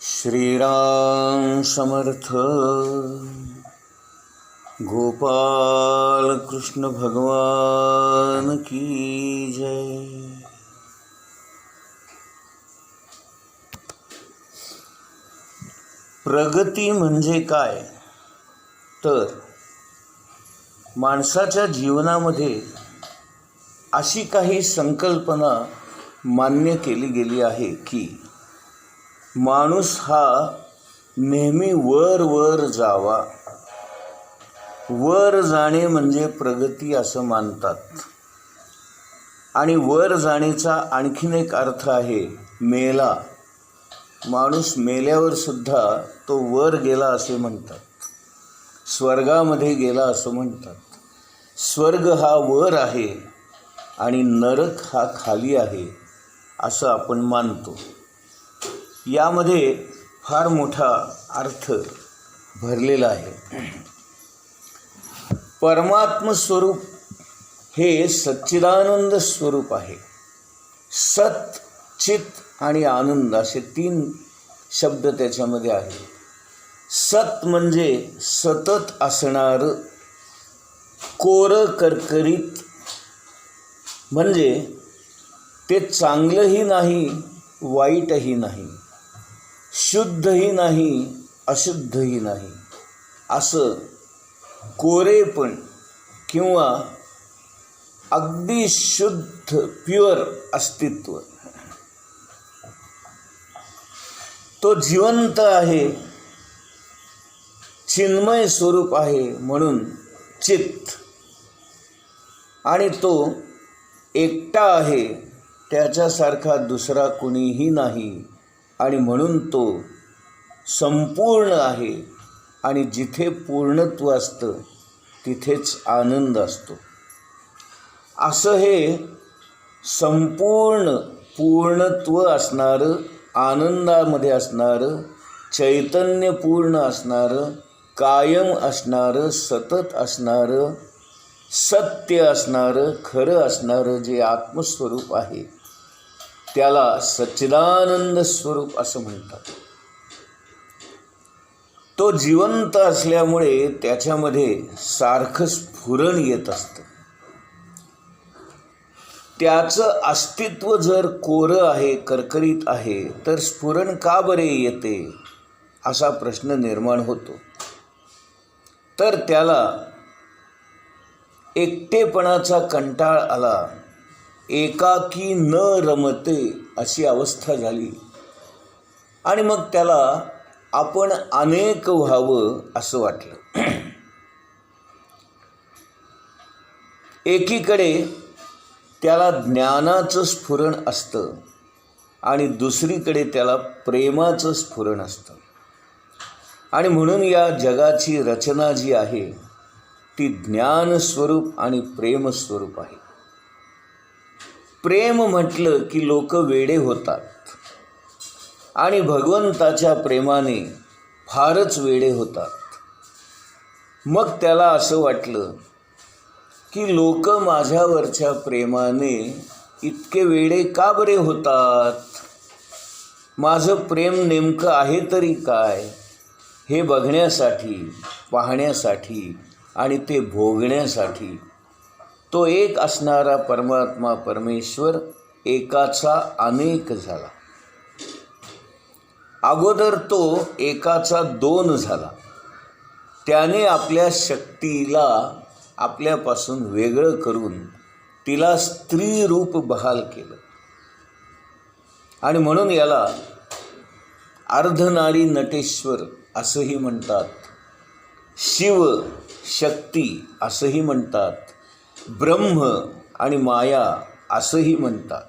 श्रीराम समर्थ. गोपाल कृष्ण भगवान की जय. प्रगती म्हणजे काय तर माणसाच्या जीवनामध्ये अशी काही संकल्पना मान्य केली गेली आहे की माणूस हा नेहमी वर जावा. वर जाणे म्हणजे प्रगती असं मानतात. आणि वर जाण्याचा आणखीन एक अर्थ आहे मेला. माणूस मेल्यावर सुद्धा तो वर गेला असे म्हणतात. स्वर्गामध्ये गेला असं म्हणतात. स्वर्ग हा वर आहे आणि नरक हा खाली आहे असं आपण मानतो. यामध्ये फार मोठा अर्थ भरलेला आहे. परमात्म स्वरूप हे सच्चिदानंद स्वरूप आहे. सत, चित आणि आनंद असे 3 शब्द त्याच्यामध्ये आहेत. सत म्हणजे सतत असणारं, कोरं करकरीत, म्हणजे ते चांगलंही नाही वाईटही नाही, शुद्धही नाही अशुद्धही नाही, असं कोरेपण किंवा अगदी शुद्ध प्युअर अस्तित्व. तो जिवंत आहे, चिन्मय स्वरूप आहे म्हणून चित्त. आणि तो एकटा आहे, त्याच्यासारखा दुसरा कुणीही नाही आणि म्हणून तो संपूर्ण आहे. आणि जिथे पूर्णत्व असतं तिथेच आनंद असतो. असं हे संपूर्ण पूर्णत्व असणारं, आनंदामध्ये असणारं, चैतन्यपूर्ण असणारं, कायम असणारं, सतत असणारं, सत्य असणारं, खरं असणारं जे आत्मस्वरूप आहे त्याला सच्चिदानंद स्वरूप असं म्हणतात. तो जिवंत असल्यामुळे त्याच्यामध्ये सारखं स्फुरण येत असतं. त्याचं अस्तित्व जर कोरं आहे, करकरीत आहे, तर स्फुरण का बरे येते असा प्रश्न निर्माण होतो. तर त्याला एकटेपणाचा कंटाळ आला, एकाकी न रमते अशी अवस्था झाली. आणि मग त्याला आपण अनेक व्हावं असं वाटलं. एकीकडे त्याला ज्ञानाचं स्फुरण असतं आणि दुसरीकडे त्याला प्रेमाचं स्फुरण असतं. आणि म्हणून या जगाची रचना जी आहे ती ज्ञानस्वरूप आणि प्रेमस्वरूप आहे. प्रेम म्हटलं की लोक वेडे होतात आणि भगवंताच्या प्रेमाने फारच वेडे होतात. मग त्याला असं वाटलं की लोक माझ्यावरच्या प्रेमाने इतके वेडे का बरे होतात? माझं प्रेम नेमकं आहे तरी काय हे बघण्यासाठी, पाहण्यासाठी आणि ते भोगण्यासाठी तो एक असणारा परमात्मा परमेश्वर एकाचा अनेक झाला. अगोदर तो एकाचा 2 झाला. त्याने आपल्या शक्तीला आपल्यापासून वेगळं करून तिला स्त्री रूप बहाल केलं. आणि म्हणून याला अर्धनारी नटेश्वर असंही म्हणतात, शिव शक्ती असंही म्हणतात, ब्रह्म आणि माया असंही म्हणतात.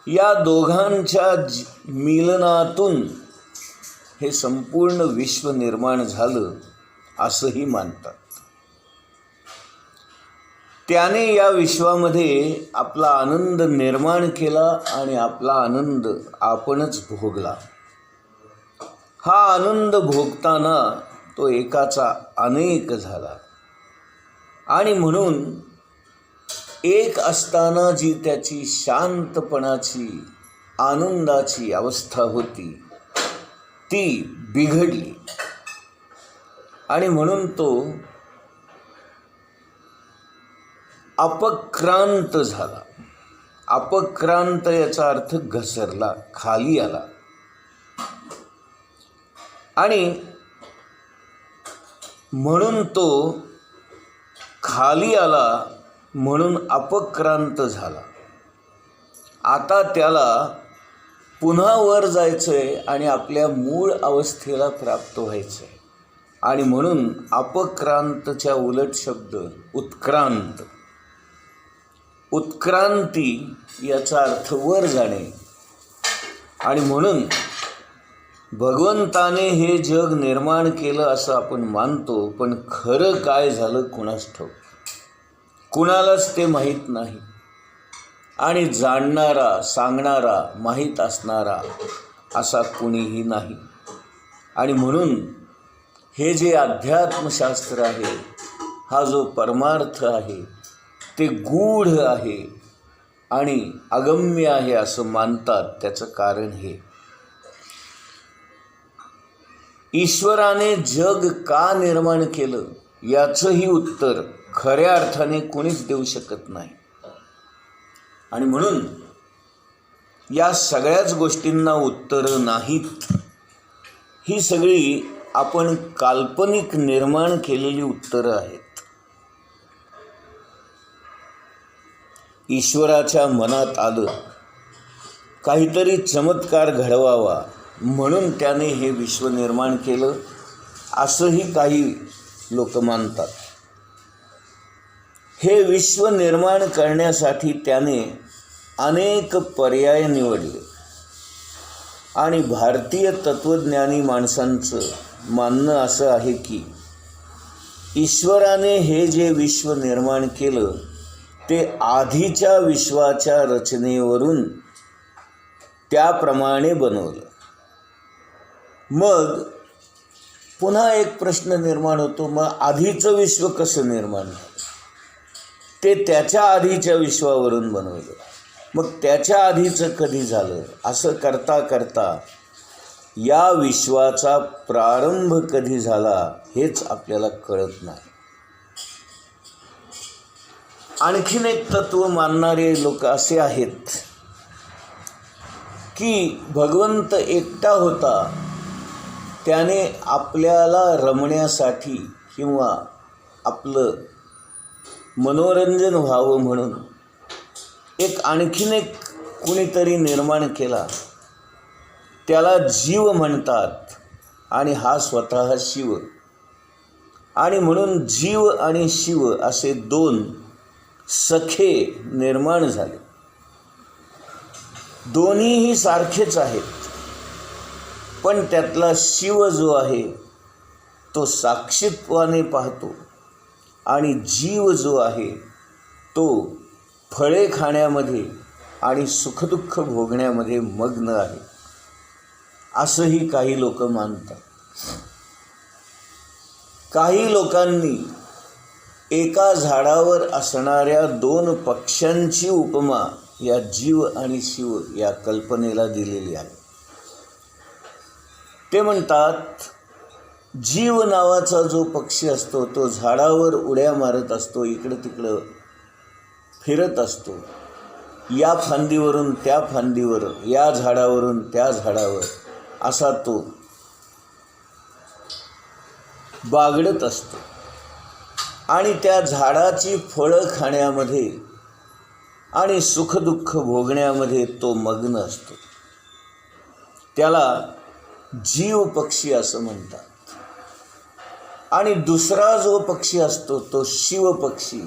या दोघांच्या मिलनातून हे संपूर्ण विश्व निर्माण झालं असंही मानतात. त्याने या विश्वामध्ये आपला आनंद निर्माण केला आणि आपला आनंद आपणच भोगला. हा आनंद भोगताना तो एकाचा अनेक झाला. आणि म्हणून एक असताना जी त्याची शांतपणाची, आनंदाची अवस्था होती ती बिघडली आणि म्हणून तो अपक्रांत झाला. अपक्रांत याचा अर्थ घसरला, खाली आला. आणि म्हणून तो खाली आला, म्हणून अपक्रांत झाला. आता त्याला पुन्हा वर जायचं आहे आणि आपल्या मूळ अवस्थेला प्राप्त व्हायचं आहे. आणि म्हणून अपक्रांतच्या उलट शब्द उत्क्रांत. उत्क्रांती याचा अर्थ वर जाणे. आणि म्हणून भगवंताने हे जग निर्माण केलं असं आपण मानतो, पण खरं काय झालं कुणास ठाऊक, कुणालाच ते माहीत नाही. आणि जाणणारा, सांगणारा, माहीत असणारा असा कुणीही नाही. आणि म्हणून हे जे अध्यात्मशास्त्र आहे, हा जो परमार्थ आहे, ते गूढ आहे आणि अगम्य आहे असं मानतात. त्याचं कारण हे, ईश्वराने जग का निर्माण केलं याचंही उत्तर खऱ्या अर्थाने कोणीच देऊ शकत नाही. आणि म्हणून या सगळ्याच गोष्टींना उत्तरं नाहीत. ही सगळी आपण काल्पनिक निर्माण केलेली उत्तरं आहेत. ईश्वराच्या मनात आलं काहीतरी चमत्कार घडवावा म्हणून त्याने हे विश्व निर्माण केलं असंही काही लोक मानतात. हे विश्व निर्माण करण्यासाठी त्याने अनेक पर्याय निवडले. आणि भारतीय तत्त्वज्ञानी माणसांचं मानणं असं आहे की ईश्वराने हे जे विश्व निर्माण केलं ते आधीच्या विश्वाच्या रचनेवरून त्याप्रमाणे बनवलं. मग पुन्हा एक प्रश्न निर्माण होतो, मग आधीचं विश्व कसं निर्माण झालं? ते त्याच्या आधीच्या विश्वावरून बनवलं. मग त्याच्या आधीचं कधी झालं? असं करता करता या विश्वाचा प्रारंभ कधी झाला हेच आपल्याला कळत नाही. आणखीन एक तत्व मानणारे लोक असे आहेत की भगवंत एकटा होता, त्याने आपल्याला रमण्यासाठी किंवा आपलं मनोरंजन व्हावं म्हणून आणखीन एक कुणीतरी निर्माण केला, त्याला जीव म्हणतात आणि हा स्वतः शिव. आणि म्हणून जीव आणि शिव असे दोन सखे निर्माण झाले. दोन्हीही सारखेच आहेत, पण त्यातला शिव जो आहे तो साक्षीत्वाने पाहतो आणि जीव जो आहे तो फळे खाण्यामध्ये आणि सुखदुःख भोगण्यामध्ये मग्न आहे असंही काही लोक मानतात. काही लोकांनी एका झाडावर असणाऱ्या दोन पक्ष्यांची उपमा या जीव आणि शिव या कल्पनेला दिलेली आहे. ते म्हणतात जीव नावाचा जो पक्षी असतो तो झाडावर उड्या मारत असतो, इकडं तिकडं फिरत असतो, या फांदीवरून त्या फांदीवर, या झाडावरून त्या झाडावर असा तो बागडत असतो. आणि त्या झाडाची फळं खाण्यामध्ये आणि सुखदुःख भोगण्यामध्ये तो मग्न असतो. त्याला जीव पक्षी असं म्हणतात. आणि दुसरा जो पक्षी असतो तो शिव पक्षी,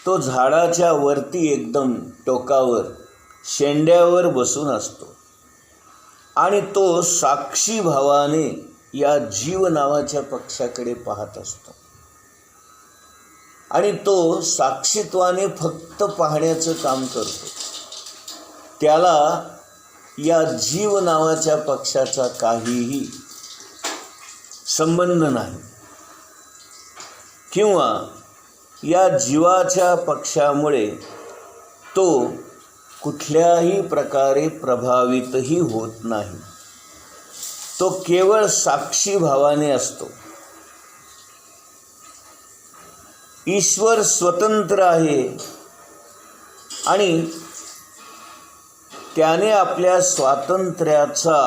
तो झाडाच्या वरती एकदम टोकावर शेंड्यावर बसून असतो आणि तो साक्षी भावाने या जीव नावाच्या पक्षाकडे पाहत असतो. आणि तो साक्षीत्वाने फक्त पाहण्याचं काम करतो. त्याला या जीव नावाच्या पक्षाचा काहीही संबंध नाही किंवा या जीवाच्या पक्षामुळे तो कुठल्याही प्रकारे प्रभावितही होत नाही. तो केवळ साक्षी भावाने असतो. ईश्वर स्वतंत्र आहे आणि त्याने आपल्या स्वातंत्र्याचा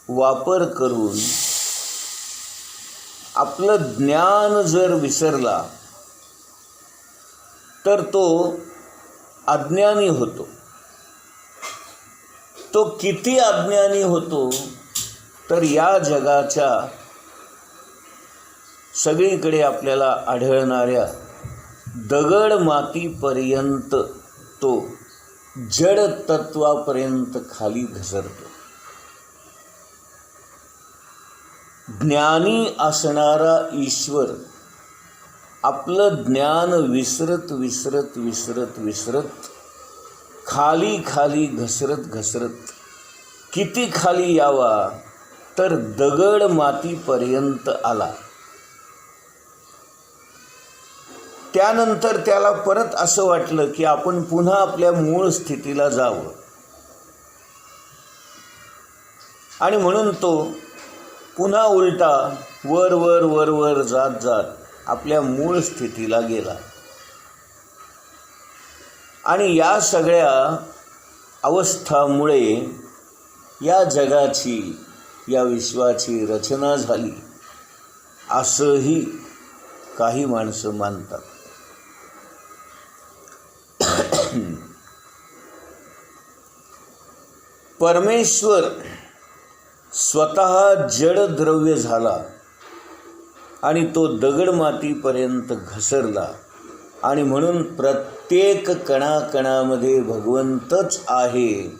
वापर करून आपलं ज्ञान जर विसरला तर तो अज्ञानी होतो. तो किती अज्ञानी होतो तर या जगाच्या सगळीकडे आपल्याला आढळणाऱ्या दगड मातीपर्यंत तो जड तत्वापर्यंत खाली घसरतो. ज्ञानी असणारा ईश्वर आपलं ज्ञान विसरत विसरत विसरत विसरत खाली खाली घसरत घसरत किती खाली यावा तर दगड मातीपर्यंत आला. त्यानंतर त्याला परत असं वाटलं की आपण पुन्हा आपल्या मूळ स्थितीला जावं आणि म्हणून तो पुन्हा उलटा वर वर वर वर जात जात आपल्या मूळ स्थितीला गेला. आणि या सगळ्या अवस्थामुळे या जगाची या विश्वाची रचना झाली असंही काही माणसं मानतात. परमेश्वर स्वतः जड द्रव्य झाला आणि तो दगड मातीपर्यंत घसरला आणि म्हणून प्रत्येक कणाकणामध्ये भगवंतच आहे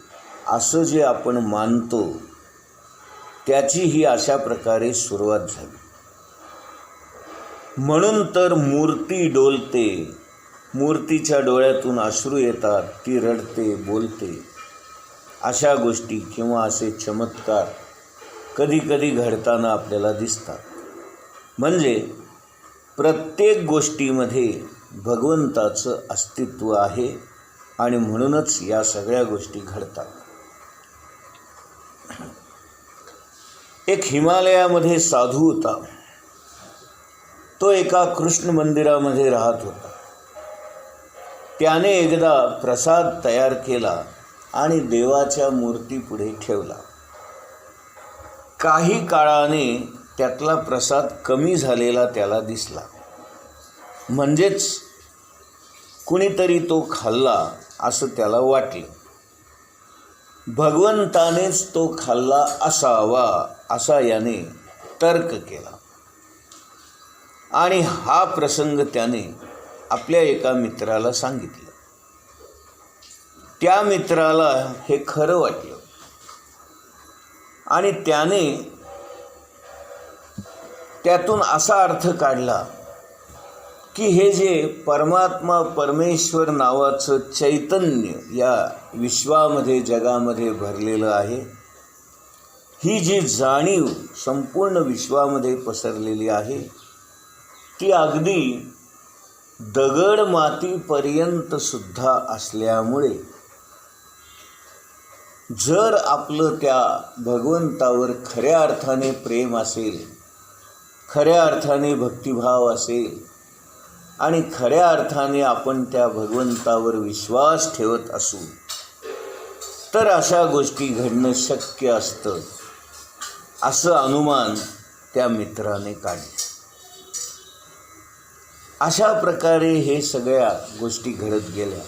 असं जे आपण मानतो त्याची ही अशा प्रकारे सुरुवात झाली. म्हणून तर मूर्ती डोलते, मूर्तीच्या डोळ्यातून अश्रू येतात, ती रडते, बोलते. अशा गोष्टी किंवा असे चमत्कार कधी कधी घडताना आपल्याला दिसतात. म्हणजे प्रत्येक गोष्टीमध्ये भगवंताचं अस्तित्व आहे आणि म्हणूनच या सगळ्या गोष्टी घडतात. एक हिमालयामध्ये साधू होता. तो एका कृष्ण मंदिरामध्ये राहत होता. त्याने एकदा प्रसाद तयार केला आणि देवाच्या मूर्तीपुढे ठेवला. काही काळाने त्यातला प्रसाद कमी झालेला त्याला दिसला. म्हणजेच कुणीतरी तो खाल्ला असं त्याला वाटलं. भगवंतानेच तो खाल्ला असावा असा याने तर्क केला आणि हा प्रसंग त्याने आपल्या एका मित्राला सांगितलं. त्या मित्राला हे खरं वाटलं आणि त्याने त्यातून असा अर्थ काढला की हे जे परमात्मा परमेश्वर नावाचं चैतन्य या विश्वामध्ये जगामध्ये भरलेलं आहे, ही जी जाणीव संपूर्ण विश्वामध्ये पसरलेली आहे ती अगदी दगड मातीपर्यंत सुद्धा असल्यामुळे जर आपलं त्या भगवंतावर खऱ्या अर्थाने प्रेम असेल, खऱ्या अर्थाने भक्तिभाव असेल आणि खऱ्या अर्थाने आपण त्या भगवंतावर विश्वास ठेवत असू तर अशा गोष्टी घडणं शक्य असतं असं अनुमान त्या मित्राने काढले. अशा प्रकारे हे सगळ्या गोष्टी घडत गेल्या.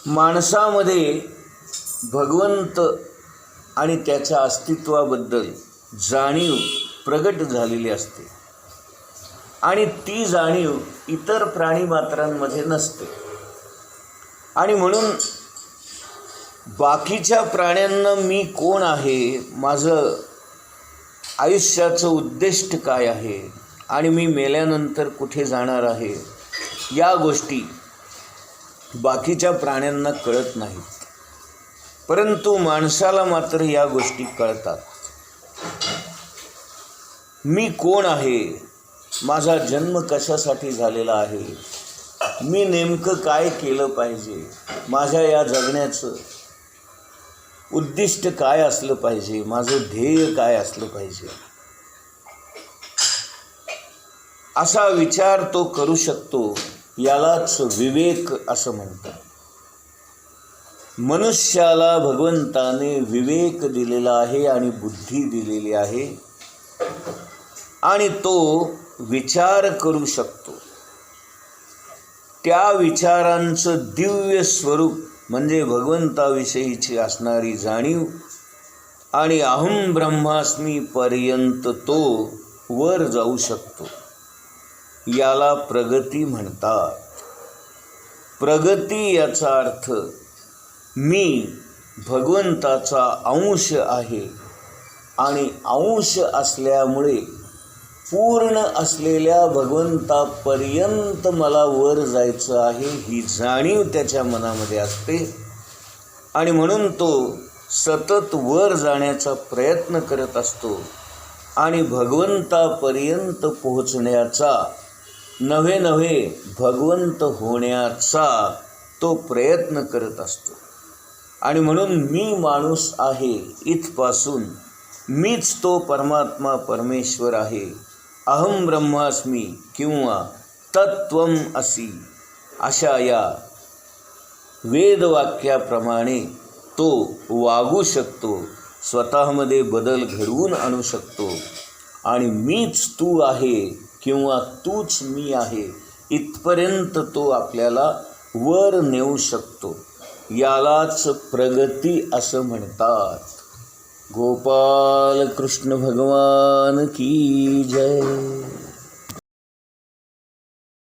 माणसामध्ये भगवंत आणि त्याच्या अस्तित्वाबद्दल जाणीव प्रगट झालेली असते आणि ती जाणीव इतर प्राणीमात्रांमध्ये नसते. आणि म्हणून बाकीच्या प्राण्यांना मी कोण आहे, माझं आयुष्याचं उद्दिष्ट काय आहे आणि मी मेल्यानंतर कुठे जाणार आहे, या गोष्टी बाकीच्या प्राण्यांना कळत नाहीत. परंतु माणसाला मात्र या गोष्टी कळतात. मी कोण आहे, माझा जन्म कशासाठी झालेला आहे, मी नेमकं काय केलं पाहिजे, माझ्या या जगण्याचं उद्दिष्ट काय असलं पाहिजे, माझं ध्येय काय असलं पाहिजे, असा विचार तो करू शकतो. यालाच विवेक असं म्हणतात. मनुष्याला भगवंताने विवेक दिलेला आहे आणि बुद्धी दिलेली आहे आणि तो विचार करू शकतो. त्या विचारांचं दिव्य स्वरूप म्हणजे भगवंताविषयीची असणारी जाणीव आणि अहम ब्रह्मास्मी पर्यंत तो वर जाऊ शकतो. याला प्रगती म्हणतात. प्रगती याचा अर्थ मी भगवंताचा अंश आहे आणि अंश असल्यामुळे पूर्ण असलेल्या भगवंतापर्यंत मला वर जायचं आहे ही जाणीव त्याच्या मनामध्ये असते आणि म्हणून तो सतत वर जाण्याचा प्रयत्न करत असतो आणि भगवंतापर्यंत पोहोचण्याचा नव्हे भगवंत होण्याचा तो प्रयत्न करत असतो. आणि म्हणून मी माणूस आहे इथपासून मीच तो परमात्मा परमेश्वर आहे, अहम ब्रह्मास्मी किंवा तत्त्वम असि, अशा या वेदवाक्याप्रमाणे तो वागू शकतो, स्वतःमध्ये बदल घडवून आणू शकतो आणि मीच तू आहे किंवा तूच मी आहे इथपर्यंत तो आपल्याला वर नेऊ शकतो. यालाच प्रगती असं म्हणतात. गोपाल कृष्ण भगवान की जय.